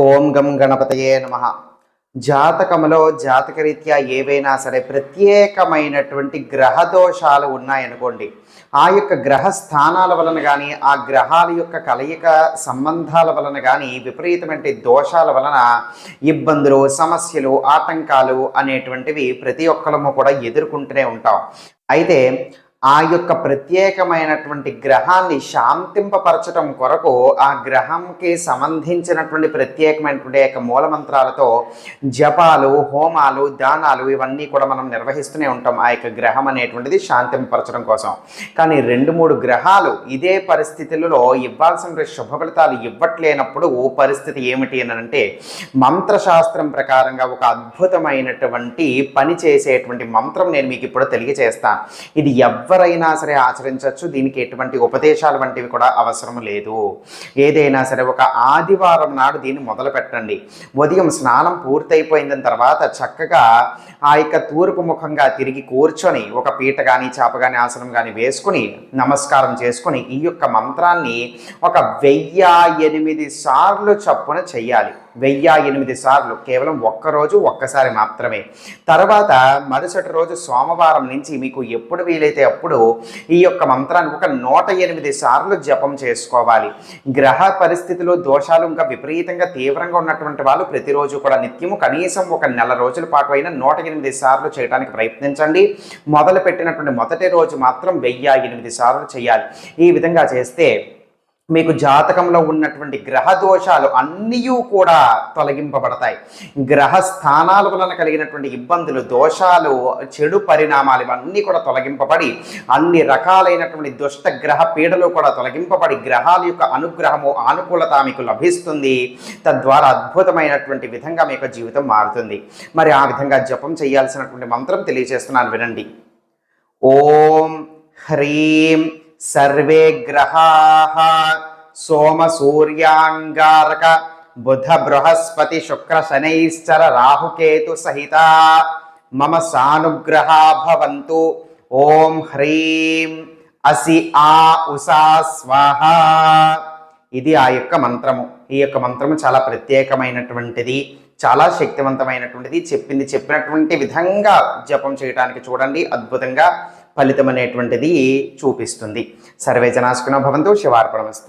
ఓం గం గణపతయే నమః. జాతకములో జాతకరీత్యా ఏవైనా సరే ప్రత్యేకమైనటువంటి గ్రహ దోషాలు ఉన్నాయనుకోండి, ఆ యొక్క గ్రహ స్థానాల వలన కానీ ఆ గ్రహాల యొక్క కలయిక సంబంధాల వలన కానీ విపరీతమైన దోషాల వలన ఇబ్బందులు, సమస్యలు, ఆటంకాలు అనేటువంటివి ప్రతి ఒక్కరము కూడా ఎదుర్కొంటూనే ఉంటాం. అయితే ఆ యొక్క ప్రత్యేకమైనటువంటి గ్రహాన్ని శాంతింపపరచడం కొరకు ఆ గ్రహంకి సంబంధించినటువంటి ప్రత్యేకమైనటువంటి యొక్క మూలమంత్రాలతో జపాలు, హోమాలు, దానాలు ఇవన్నీ కూడా మనం నిర్వహిస్తూనే ఉంటాం ఆ యొక్క గ్రహం అనేటువంటిది శాంతింపరచడం కోసం. కానీ 2-3 గ్రహాలు ఇదే పరిస్థితులలో ఇవ్వాల్సిన శుభ ఫలితాలు ఇవ్వట్లేనప్పుడు పరిస్థితి ఏమిటి అని అంటే, మంత్రశాస్త్రం ప్రకారంగా ఒక అద్భుతమైనటువంటి పని చేసేటువంటి మంత్రం నేను మీకు ఇప్పుడు తెలియజేస్తాను. ఇది ఎవరైనా సరే ఆచరించవచ్చు. దీనికి ఎటువంటి ఉపదేశాలు వంటివి కూడా అవసరం లేదు. ఏదైనా సరే ఒక ఆదివారం నాడు దీన్ని మొదలు పెట్టండి. ఉదయం స్నానం పూర్తయిపోయిన తర్వాత చక్కగా ఆ యొక్క తూర్పు ముఖంగా తిరిగి కూర్చొని ఒక పీట కానీ, చాప కానీ, ఆసనం కానీ వేసుకుని నమస్కారం చేసుకుని ఈ యొక్క మంత్రాన్ని ఒక 1008 సార్లు చప్పున చెయ్యాలి. 1008 సార్లు కేవలం ఒక్కరోజు ఒక్కసారి మాత్రమే. తర్వాత మరుసటి రోజు సోమవారం నుంచి మీకు ఎప్పుడు వీలైతే అప్పుడు ఈ యొక్క మంత్రాన్ని ఒక 108 సార్లు జపం చేసుకోవాలి. గ్రహ పరిస్థితులు, దోషాలు ఇంకా విపరీతంగా తీవ్రంగా ఉన్నటువంటి వాళ్ళు ప్రతిరోజు కూడా నిత్యము కనీసం ఒక నెల రోజుల పాటు అయినా 108 సార్లు చేయడానికి ప్రయత్నించండి. మొదలు పెట్టినటువంటి మొదటి రోజు మాత్రం 1008 సార్లు చేయాలి. ఈ విధంగా చేస్తే మీకు జాతకంలో ఉన్నటువంటి గ్రహ దోషాలు అన్నీ కూడా తొలగింపబడతాయి. గ్రహ స్థానాల వలన కలిగినటువంటి ఇబ్బందులు, దోషాలు, చెడు పరిణామాలు ఇవన్నీ కూడా తొలగింపబడి అన్ని రకాలైనటువంటి దుష్ట గ్రహ పీడలు కూడా తొలగింపబడి గ్రహాల యొక్క అనుగ్రహము, ఆనుకూలత మీకు లభిస్తుంది. తద్వారా అద్భుతమైనటువంటి విధంగా మీకు జీవితం మారుతుంది. మరి ఆ విధంగా జపం చేయాల్సినటువంటి మంత్రం తెలియజేస్తున్నాను, వినండి. ఓం హ్రీం సర్వే గ్రహాః సోమ సూర్యాంగారక బుధ బృహస్పతి శుక్ర శనైశ్చర రాహుకేతు సహిత మమ సానుగ్రహా భవంతు. ఓం హ్రీం అసి ఆ ఉషా స్వాహ. ఇది ఆ యొక్క మంత్రము. ఈ యొక్క మంత్రము చాలా ప్రత్యేకమైనటువంటిది, చాలా శక్తివంతమైనటువంటిది. చెప్పినటువంటి విధంగా జపం చేయడానికి చూడండి, అద్భుతంగా ఫలితం అనేటువంటిది చూపిస్తుంది. సర్వే జనాసుకునో భవంతు. శివార్పణమస్తు.